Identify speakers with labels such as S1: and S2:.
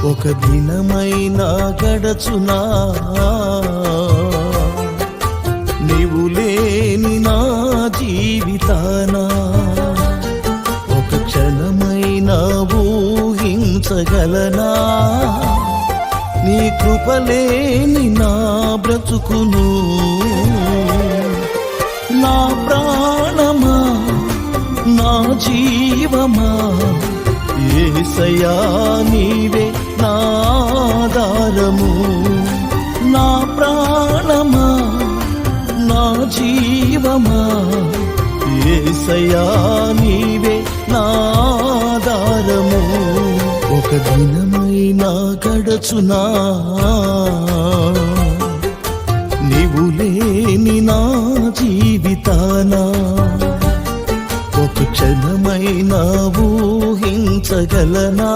S1: ఒక దినమైనా గడచునా నీవు లేని నా జీవితానా, ఒక క్షణమైనా ఊహించగలనా నీ కృపలేని నా బ్రతుకును. నా ప్రాణమా నా జీవమా యేసయ్యా నీవే నా ఆధారము. నా ప్రాణమా నా జీవమా యేసయ్యా నీవే నా ఆధారము. ఒక దినమైనా గడచునా నీవు లేని నా జీవితానా, ఒక క్షణమైనా ఊహించగలనా